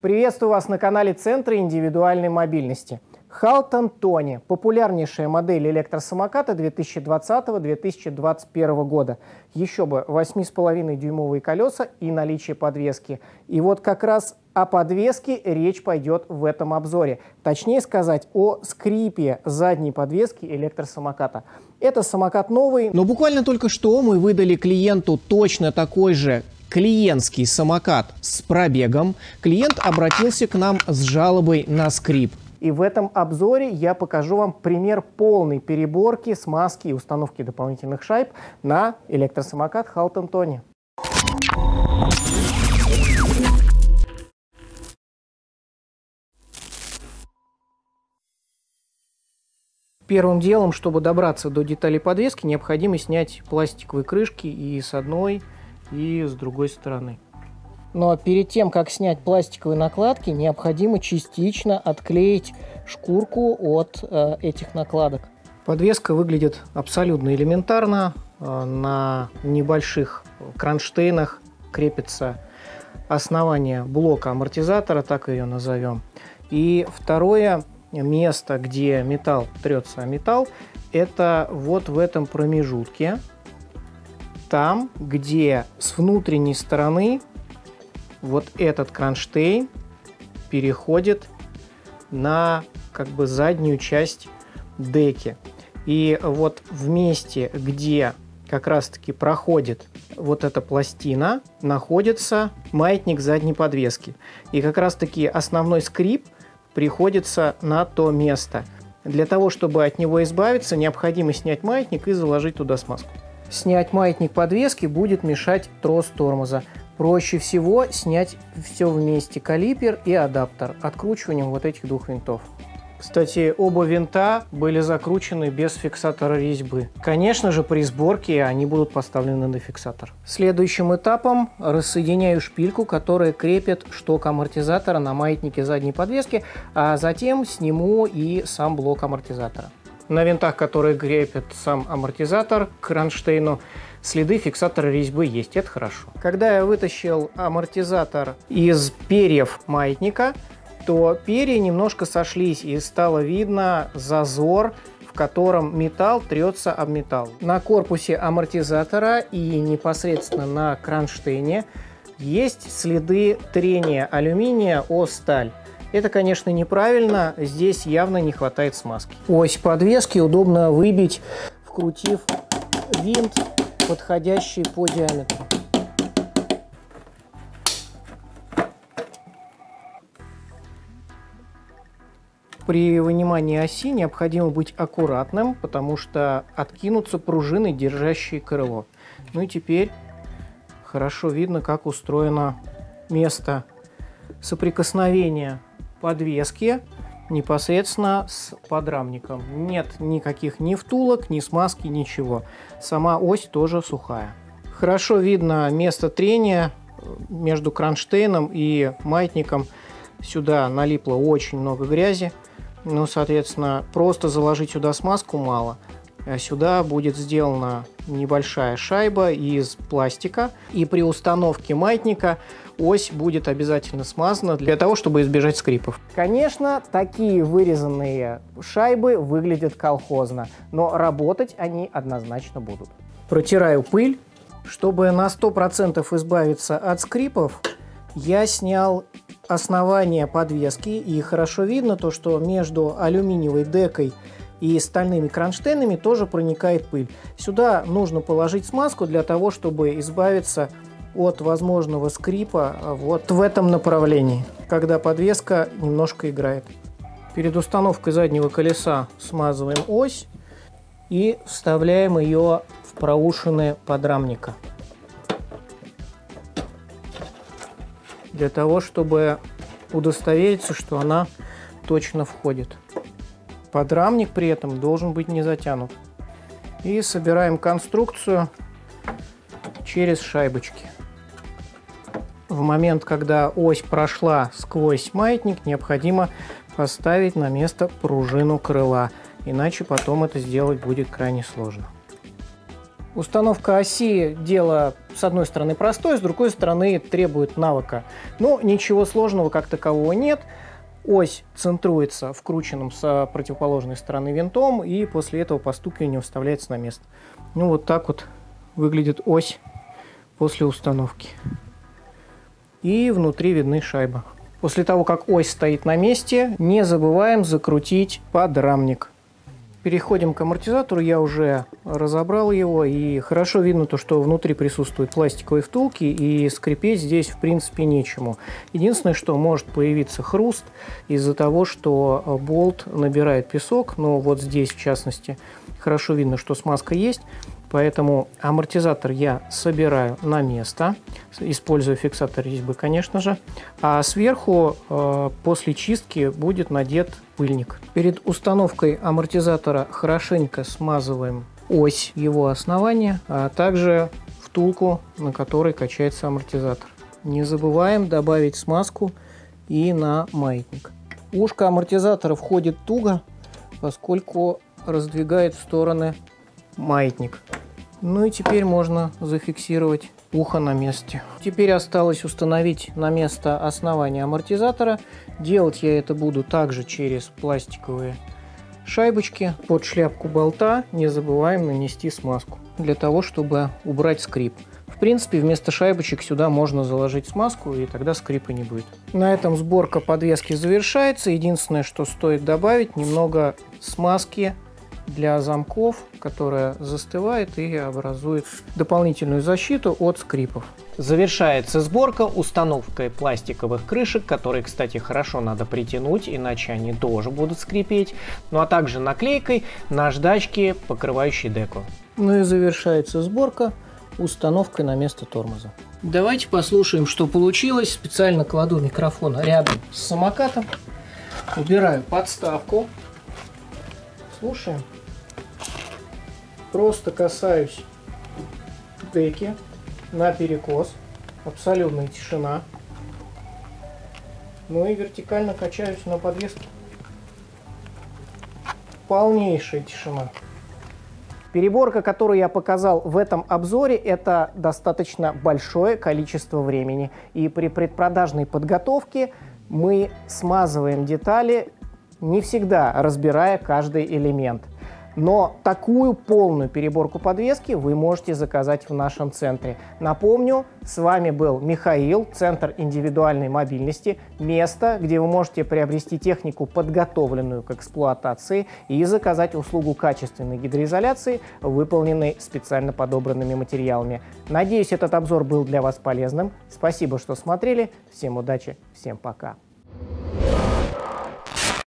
Приветствую вас на канале Центра индивидуальной мобильности. Halton Tony – популярнейшая модель электросамоката 2020-2021 года. Еще бы, 8,5-дюймовые колеса и наличие подвески. И вот как раз о подвеске речь пойдет в этом обзоре. Точнее сказать, о скрипе задней подвески электросамоката. Это самокат новый, но буквально только что мы выдали клиенту точно такой же клиентский самокат с пробегом. Клиент обратился к нам с жалобой на скрип. И в этом обзоре я покажу вам пример полной переборки, смазки и установки дополнительных шайб на электросамокат Halton Tony. Первым делом, чтобы добраться до деталей подвески, необходимо снять пластиковые крышки и с одной, и с другой стороны. Но перед тем, как снять пластиковые накладки, необходимо частично отклеить шкурку от этих накладок. Подвеска выглядит абсолютно элементарно. На небольших кронштейнах крепится основание блока амортизатора, так ее назовем. И второе место, где металл трется о металл, это вот в этом промежутке. Там, где с внутренней стороны вот этот кронштейн переходит на заднюю часть деки. И вот в месте, где как раз-таки проходит вот эта пластина, находится маятник задней подвески. И как раз-таки основной скрип приходится на то место. Для того, чтобы от него избавиться, необходимо снять маятник и заложить туда смазку. Снять маятник подвески будет мешать трос тормоза. Проще всего снять все вместе, калипер и адаптер, откручиванием вот этих двух винтов. Кстати, оба винта были закручены без фиксатора резьбы. Конечно же, при сборке они будут поставлены на фиксатор. Следующим этапом рассоединяю шпильку, которая крепит шток амортизатора на маятнике задней подвески, а затем сниму и сам блок амортизатора. На винтах, которые крепят сам амортизатор к кронштейну, следы фиксатора резьбы есть, это хорошо. Когда я вытащил амортизатор из перьев маятника, то перья немножко сошлись и стало видно зазор, в котором металл трется об металл. На корпусе амортизатора и непосредственно на кронштейне есть следы трения алюминия о сталь. Это, конечно, неправильно, здесь явно не хватает смазки. Ось подвески удобно выбить, вкрутив винт, подходящий по диаметру. При вынимании оси необходимо быть аккуратным, потому что откинутся пружины, держащие крыло. Ну и теперь хорошо видно, как устроено место соприкосновения подвески непосредственно с подрамником. Нет никаких ни втулок, ни смазки, ничего. Сама ось тоже сухая. Хорошо видно место трения между кронштейном и маятником. Сюда налипло очень много грязи. Ну, соответственно, просто заложить сюда смазку мало. Сюда будет сделана небольшая шайба из пластика. И при установке маятника ось будет обязательно смазана для того, чтобы избежать скрипов. Конечно, такие вырезанные шайбы выглядят колхозно, но работать они однозначно будут. Протираю пыль. Чтобы на 100% избавиться от скрипов, я снял основание подвески. И хорошо видно то, что между алюминиевой декой и стальными кронштейнами тоже проникает пыль. Сюда нужно положить смазку для того, чтобы избавиться от возможного скрипа вот в этом направлении, когда подвеска немножко играет. Перед установкой заднего колеса смазываем ось и вставляем ее в проушины подрамника. Для того, чтобы удостовериться, что она точно входит. Подрамник при этом должен быть не затянут. И собираем конструкцию через шайбочки. В момент, когда ось прошла сквозь маятник, необходимо поставить на место пружину крыла, иначе потом это сделать будет крайне сложно. Установка оси – дело с одной стороны простой, с другой стороны требует навыка. Но ничего сложного как такового нет. Ось центруется вкрученным с противоположной стороны винтом, и после этого постукивание вставляется на место. Ну вот так вот выглядит ось после установки. И внутри видны шайбы. После того, как ось стоит на месте, не забываем закрутить подрамник. Переходим к амортизатору. Я уже разобрал его, и хорошо видно то, что внутри присутствуют пластиковые втулки, и скрипеть здесь в принципе нечему. Единственное, что может появиться хруст из-за того, что болт набирает песок, но вот здесь в частности хорошо видно, что смазка есть. Поэтому амортизатор я собираю на место, используя фиксатор резьбы, конечно же. А сверху после чистки будет надет пыльник. Перед установкой амортизатора хорошенько смазываем ось его основания, а также втулку, на которой качается амортизатор. Не забываем добавить смазку и на маятник. Ушко амортизатора входит туго, поскольку раздвигает в стороны маятник. Ну и теперь можно зафиксировать ухо на месте. Теперь осталось установить на место основание амортизатора. Делать я это буду также через пластиковые шайбочки. Под шляпку болта не забываем нанести смазку, для того, чтобы убрать скрип. В принципе, вместо шайбочек сюда можно заложить смазку, и тогда скрипа не будет. На этом сборка подвески завершается. Единственное, что стоит добавить, немного смазки для замков, которая застывает и образует дополнительную защиту от скрипов. Завершается сборка установкой пластиковых крышек, которые, кстати, хорошо надо притянуть, иначе они тоже будут скрипеть. Ну а также наклейкой наждачки, покрывающей деку. Ну и завершается сборка установкой на место тормоза. Давайте послушаем, что получилось. Специально кладу микрофон рядом с самокатом, убираю подставку, слушаем. Просто касаюсь деки наперекос, абсолютная тишина. Ну и вертикально качаюсь на подвеске. Полнейшая тишина. Переборка, которую я показал в этом обзоре, это достаточно большое количество времени. И при предпродажной подготовке мы смазываем детали, не всегда разбирая каждый элемент. Но такую полную переборку подвески вы можете заказать в нашем центре. Напомню, с вами был Михаил, Центр индивидуальной мобильности, место, где вы можете приобрести технику, подготовленную к эксплуатации, и заказать услугу качественной гидроизоляции, выполненной специально подобранными материалами. Надеюсь, этот обзор был для вас полезным. Спасибо, что смотрели. Всем удачи, всем пока.